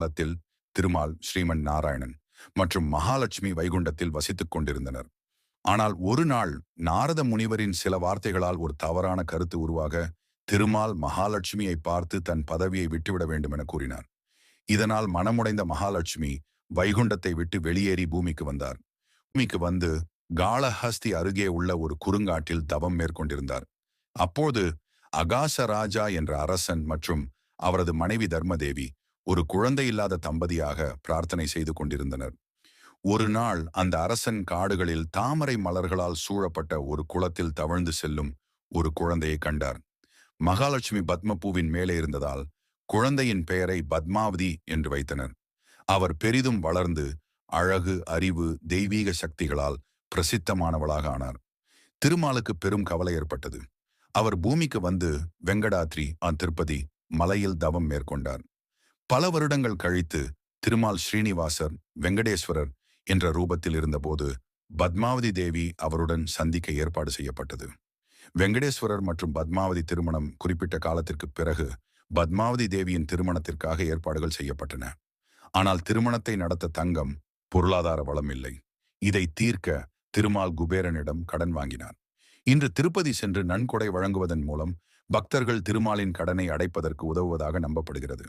காலத்தில் திருமால், ஸ்ரீமன் நாராயணன் மற்றும் மகாலட்சுமி வைகுண்டத்தில் வசித்துக் கொண்டிருந்தனர். ஆனால் ஒரு நாள் நாரத முனிவரின் சில வார்த்தைகளால் ஒரு தவறான கருத்து உருவாக, திருமால் மகாலட்சுமியை பார்த்து தன் பதவியை விட்டுவிட வேண்டும் என கூறினார். இதனால் மனமுடைந்த மகாலட்சுமி வைகுண்டத்தை விட்டு வெளியேறி பூமிக்கு வந்தார். பூமிக்கு வந்து காளஹஸ்தி அருகே உள்ள ஒரு குறுங்காட்டில் தவம் மேற்கொண்டிருந்தார். அப்போது அகாச ராஜா என்ற அரசன் மற்றும் அவரது மனைவி தர்மதேவி ஒரு குழந்தை இல்லாத தம்பதியாக பிரார்த்தனை செய்து கொண்டிருந்தனர். ஒரு நாள் அந்த அரசன் காடுகளில் தாமரை மலர்களால் சூழப்பட்ட ஒரு குளத்தில் தவழ்ந்து செல்லும் ஒரு குழந்தையை கண்டார். மகாலட்சுமி பத்மபூவின் மேலே இருந்ததால் குழந்தையின் பெயரை பத்மாவதி என்று வைத்தனர். அவர் பெரிதும் வளர்ந்து அழகு, அறிவு, தெய்வீக சக்திகளால் பிரசித்தமானவளாக ஆனார். திருமாலுக்கு பெரும் கவலை ஏற்பட்டது. அவர் பூமிக்கு வந்து வெங்கடாத்ரி திருப்பதி மலையில் தவம் மேற்கொண்டார். பல வருடங்கள் கழித்து திருமால் ஸ்ரீனிவாசர், வெங்கடேஸ்வரர் என்ற ரூபத்தில் இருந்தபோது பத்மாவதி தேவி அவருடன் சந்திக்க ஏற்பாடு செய்யப்பட்டது. வெங்கடேஸ்வரர் மற்றும் பத்மாவதி திருமணம் குறிப்பிட்ட காலத்திற்கு பிறகு பத்மாவதி தேவியின் திருமணத்திற்காக ஏற்பாடுகள் செய்யப்பட்டன. ஆனால் திருமணத்தை நடத்த தங்கம், பொருளாதார வளம் இல்லை. இதை தீர்க்க திருமால் குபேரனிடம் கடன் வாங்கினார். இன்று திருப்பதி சென்று நன்கொடை வழங்குவதன் மூலம் பக்தர்கள் திருமாலின் கடனை அடைப்பதற்கு உதவுவதாக நம்பப்படுகிறது.